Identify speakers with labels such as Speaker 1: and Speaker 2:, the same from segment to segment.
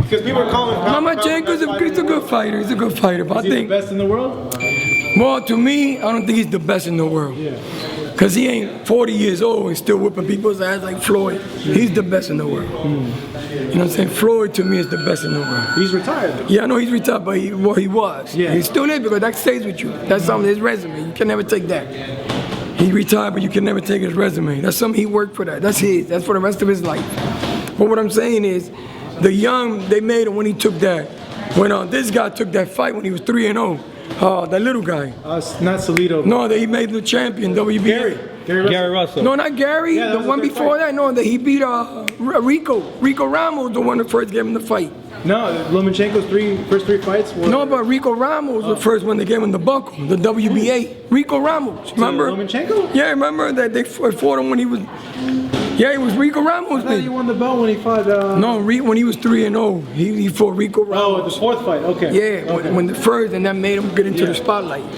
Speaker 1: Because people are calling him
Speaker 2: Lomachenko's he's a good fighter. He's a good fighter. But
Speaker 1: Is he the best in the world?
Speaker 2: Well, to me, I don't think he's the best in the world.
Speaker 1: Yeah.
Speaker 2: Because he ain't 40 years old and still whipping people's ass like Floyd. He's the best in the world. You know what I'm saying? Floyd, to me, is the best in the world.
Speaker 1: He's retired.
Speaker 2: Yeah, I know he's retired, but he was.
Speaker 1: Yeah.
Speaker 2: He still is because that stays with you. That's something, his resume. You can never take that. He retired, but you can never take his resume. That's something he worked for that. That's his. That's for the rest of his life. But what I'm saying is, the young, they made him when he took that. When this guy took that fight when he was 3-0. That little guy.
Speaker 1: Not Salido.
Speaker 2: No, that he made the champion, WBA.
Speaker 1: Gary Russell.
Speaker 2: No, not Gary.
Speaker 1: Yeah,
Speaker 2: the one before that. No, that he beat Rico Ramos, the one that first gave him the fight.
Speaker 1: No, Lomachenko's first three fights were...
Speaker 2: No, but Rico Ramos was the first one that gave him the buckle, the WBA. Rico Ramos, remember?
Speaker 1: Lomachenko?
Speaker 2: Yeah, remember that they fought him when he was... Yeah, it was Rico Ramos.
Speaker 1: I thought he won the belt when he fought...
Speaker 2: No, when he was 3-0, he fought Rico Ramos.
Speaker 1: Oh, the fourth fight, okay.
Speaker 2: Yeah,
Speaker 1: okay.
Speaker 2: When the first, and that made him get into the spotlight.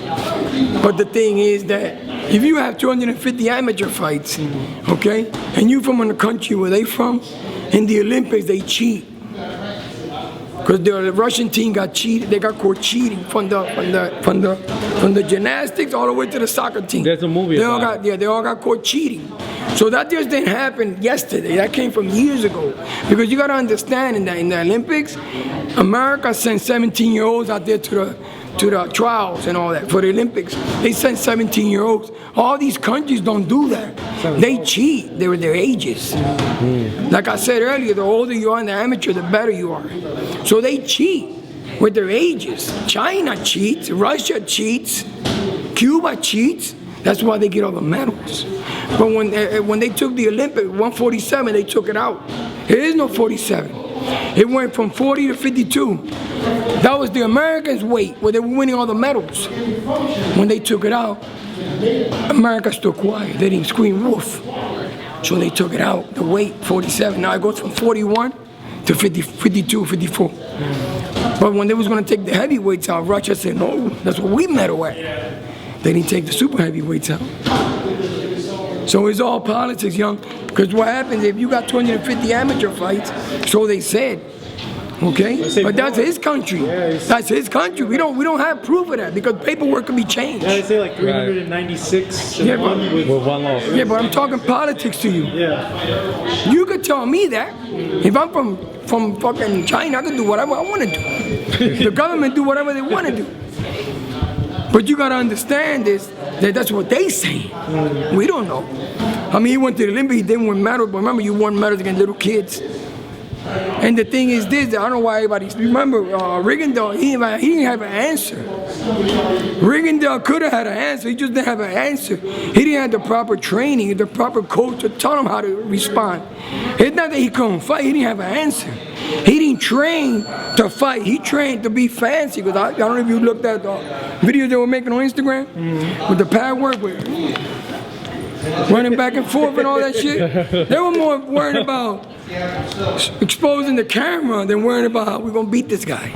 Speaker 2: But the thing is that if you have 250 amateur fights, okay, and you from in the country where they from, in the Olympics they cheat. Because the Russian team got cheated, they got caught cheating from the gymnastics all the way to the soccer team.
Speaker 3: There's a movie
Speaker 2: they
Speaker 3: about it.
Speaker 2: Yeah, they all got caught cheating. So that just didn't happen yesterday. That came from years ago. Because you got to understand in the Olympics, America sent 17-year-olds out there to the trials and all that for the Olympics. They sent 17-year-olds. All these countries don't do that. They cheat. They were their ages. Like I said earlier, the older you are in the amateur, the better you are. So they cheat with their ages. China cheats. Russia cheats. Cuba cheats. That's why they get all the medals. But when they took the Olympic 147, they took it out. There is no 47. It went from 40 to 52. That was the Americans' weight, where they were winning all the medals. When they took it out, America stood quiet. They didn't scream woof. So they took it out, the weight, 47. Now it goes from 41 to 50, 52, 54. But when they was going to take the heavyweights out, Russia said, no, that's what we medal at. They didn't take the super heavyweights out. So it's all politics, young. Because what happens if you got 250 amateur fights, so they said, okay? But that's his country. That's his country. We don't have proof of that because paperwork can be changed.
Speaker 1: Yeah, they say like 396
Speaker 2: Yeah,
Speaker 1: with
Speaker 3: one loss.
Speaker 2: Yeah, but I'm talking politics to you.
Speaker 1: Yeah.
Speaker 2: You could tell me that. If I'm from fucking China, I can do whatever I want to do. The government do whatever they want to do. But you gotta understand that's what they say. We don't know. I mean, he went to the Olympics, he didn't win medals, but remember, you won medals against little kids. And the thing is this, I don't know why everybody, remember, Rigondeaux, he didn't have an answer. Rigondeaux could have had an answer, he just didn't have an answer. He didn't have the proper training, the proper coach to tell him how to respond. It's not that he couldn't fight, he didn't have an answer. He didn't train to fight, he trained to be fancy. Because I don't know if you looked at the videos they were making on Instagram with the pad work, with running back and forth and all that shit. They were more worried about exposing the camera than worrying about how we're going to beat this guy.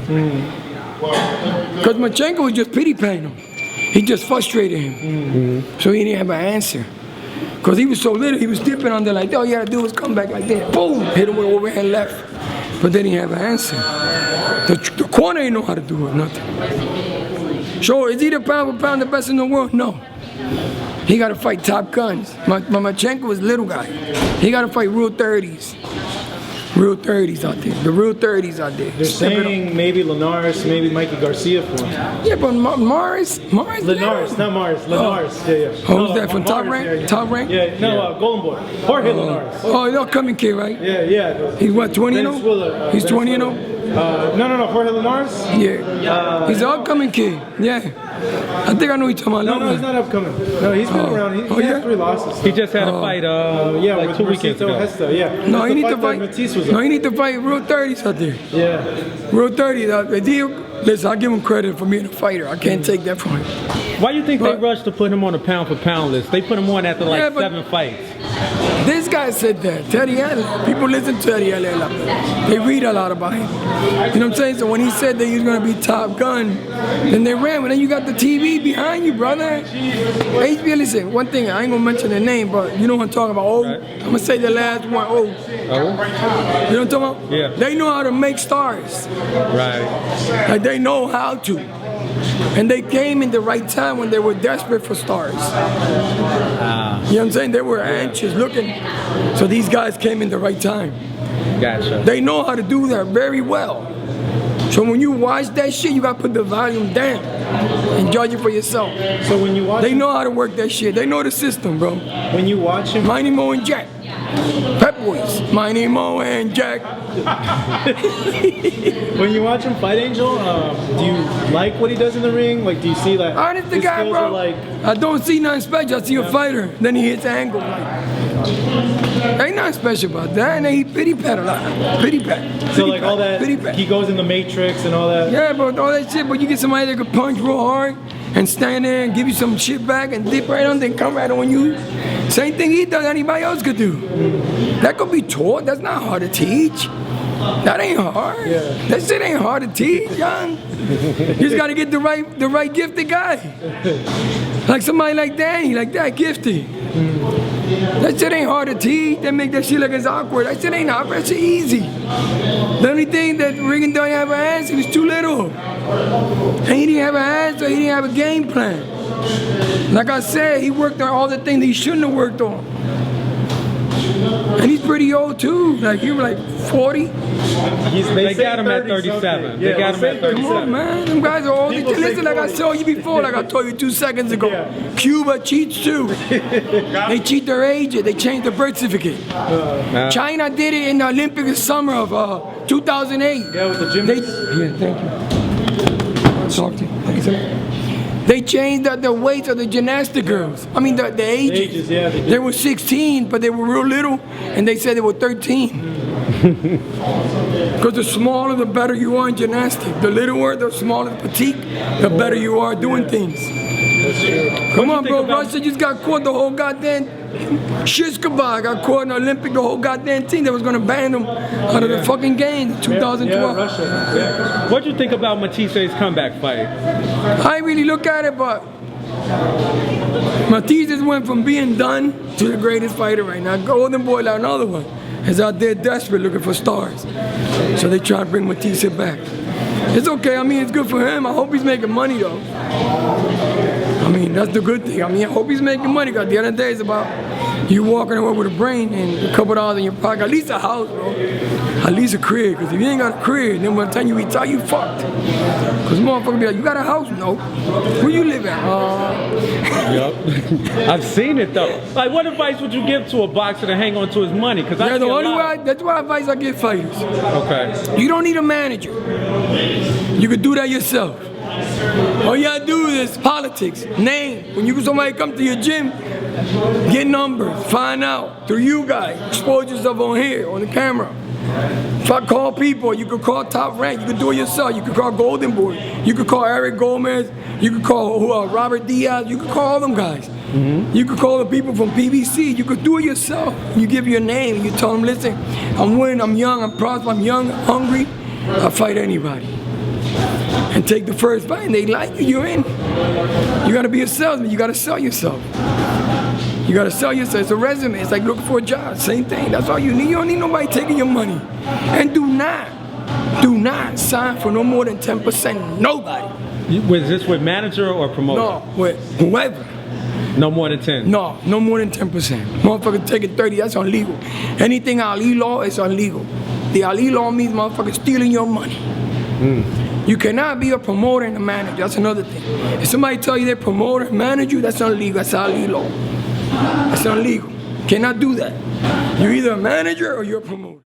Speaker 2: Because Lomachenko was just pity-patting him. He just frustrated him. So he didn't have an answer. Because he was so little, he was dipping on there like, all you had to do was come back like that. Boom! Hit him with overhand left. But they didn't have an answer. The corner didn't know how to do it, nothing. So is he the pound for pound the best in the world? No. He got to fight top guns. Lomachenko was a little guy. He got to fight real 30s. Real 30s out there. The real 30s out there.
Speaker 1: They're saying maybe Linares, maybe Mikey Garcia for him.
Speaker 2: Yeah, but Linares,
Speaker 1: not Mars. Linares. Yeah.
Speaker 2: Who's that from Top Rank?
Speaker 1: Yeah.
Speaker 2: Top Rank?
Speaker 1: Yeah, no, Golden Boy. Jorge Linares.
Speaker 2: Oh, he's upcoming kid, right?
Speaker 1: Yeah.
Speaker 2: He's what, 20 and 0? He's 20 and 0?
Speaker 1: No, Jorge Linares?
Speaker 2: Yeah. He's an upcoming kid. Yeah. I think I know you're talking about.
Speaker 1: No, he's not upcoming. No, he's been around. He has 3 losses.
Speaker 3: He just had a fight like
Speaker 1: with
Speaker 3: 2 weekends ago.
Speaker 1: Hesta, yeah.
Speaker 2: No, he need to fight. No, he need to fight real 30s out there.
Speaker 1: Yeah.
Speaker 2: Real 30s. Listen, I give him credit for being a fighter. I can't take that from him.
Speaker 3: Why do you think they rushed to put him on a pound for pound list? They put him on after like 7 fights.
Speaker 2: This guy said that, Teddy Allen. People listen to Teddy Allen a lot. They read a lot about him. You know what I'm saying? So when he said that he was going to be Top Gun, then they ran. But then you got the TV behind you, brother. HBO, listen, one thing, I ain't going to mention the name, but you know what I'm talking about. Oh, I'm going to say the last one. Oh. You know what I'm talking about?
Speaker 3: Yeah.
Speaker 2: They know how to make stars.
Speaker 3: Right.
Speaker 2: Like they know how to. And they came in the right time when they were desperate for stars. You know what I'm saying? They were anxious looking. So these guys came in the right time.
Speaker 3: Gotcha.
Speaker 2: They know how to do that very well. So when you watch that shit, you gotta put the volume down and judge it for yourself.
Speaker 1: So when you watch
Speaker 2: They know how to work that shit. They know the system, bro.
Speaker 1: when you watch him,
Speaker 2: Mighty Mo and Jack. Pep Boys. Mighty Mo and Jack.
Speaker 1: when you watch him fight Angel, do you like what he does in the ring? Like, do you see that?
Speaker 2: Honest to
Speaker 1: his
Speaker 2: God,
Speaker 1: skills
Speaker 2: bro.
Speaker 1: are like,
Speaker 2: I don't see nothing special. I see a fighter. Then he hits angle. Ain't nothing special about that. And then he pity pat a lot. Pity pat.
Speaker 1: so like all that,
Speaker 2: Pity pat.
Speaker 1: he goes in the Matrix and all that.
Speaker 2: Yeah, but all that shit, but you get somebody that could punch real hard and stand there and give you some shit back and dip right on, then come right on you. Same thing he does, anybody else could do. That could be taught. That's not hard to teach. That ain't hard.
Speaker 1: Yeah.
Speaker 2: That shit ain't hard to teach, young. You just gotta get the right gifted guy. Like somebody like Danny, like that, gifted. That shit ain't hard to teach. They make that shit like it's awkward. That shit ain't awkward. That shit easy. The only thing that Regan don't have an answer, he was too little. And he didn't have an answer. He didn't have a game plan. Like I said, he worked on all the things that he shouldn't have worked on. And he's pretty old too. Like he was like 40.
Speaker 3: They got him at 37. They got him at 37.
Speaker 2: Come on, man. Them guys are old.
Speaker 1: People say
Speaker 2: Listen, like I
Speaker 1: 40.
Speaker 2: told you before, like I told you 2 seconds ago.
Speaker 1: Yeah.
Speaker 2: Cuba cheats too. They cheat their age. They change the birth certificate. China did it in the Olympic summer of 2008.
Speaker 1: Yeah, with the gymnasts.
Speaker 2: Yeah, thank you. Talk to you. Thank you, sir. They changed the weights of the gymnastic girls. I mean, the ages.
Speaker 1: Ages, yeah, they did.
Speaker 2: They were 16, but they were real little, and they said they were 13. Because the smaller, the better you are in gymnastics. The littler, the smaller, the petite, the better you are doing things. Come on, bro. Russia just got caught the whole goddamn shish kebab. Got caught in the Olympic, the whole goddamn team that was going to ban them out of the fucking games in 2012.
Speaker 1: Yeah, Russia. Yeah.
Speaker 3: What do you think about Matisse's comeback fight?
Speaker 2: I ain't really look at it, but Matisse just went from being done to the greatest fighter right now. Golden Boy, like another one, is out there desperate looking for stars. So they try to bring Matisse back. It's okay. I mean, it's good for him. I hope he's making money, though. I mean, that's the good thing. I mean, I hope he's making money, because the other day it's about you walking away with a brain and a couple dollars in your pocket. At least a house, bro. At least a crib. Because if you ain't got a crib, then by the time you retire, you fucked. Because motherfucker be like, you got a house? No. Where you live at?
Speaker 3: Yep. I've seen it though. Like, what advice would you give to a boxer to hang on to his money? Because
Speaker 2: Yeah, the only way, that's what advice I give fighters.
Speaker 3: Okay.
Speaker 2: You don't need a manager. You can do that yourself. All you gotta do is politics, name. When somebody come to your gym, get numbers, find out through you guys, expose yourself on here, on the camera. If I call people, you could call Top Rank, you could do it yourself, you could call Golden Boy, you could call Eric Gomez, you could call Robert Diaz, you could call all them guys. You could call the people from PBC, you could do it yourself. You give your name, you tell them, listen, I'm winning, I'm young, I'm prosperous, I'm young, I'm hungry, I'll fight anybody. And take the first fight, and they like you, you're in. You gotta be a salesman, you gotta sell yourself. You gotta sell yourself, it's a resume, it's like looking for a job, same thing, that's all you need. You don't need nobody taking your money. And do not sign for no more than 10%, nobody.
Speaker 3: Was this with manager or promoter?
Speaker 2: No, with whoever.
Speaker 3: No more than 10?
Speaker 2: No more than 10%. Motherfucker taking 30, that's illegal. Anything Ali law is illegal. The Ali law means motherfucker stealing your money. You cannot be a promoter and a manager, that's another thing. If somebody tell you they're promoter and manager, that's illegal, that's Ali law. That's illegal. Cannot do that. You're either a manager or you're a promoter.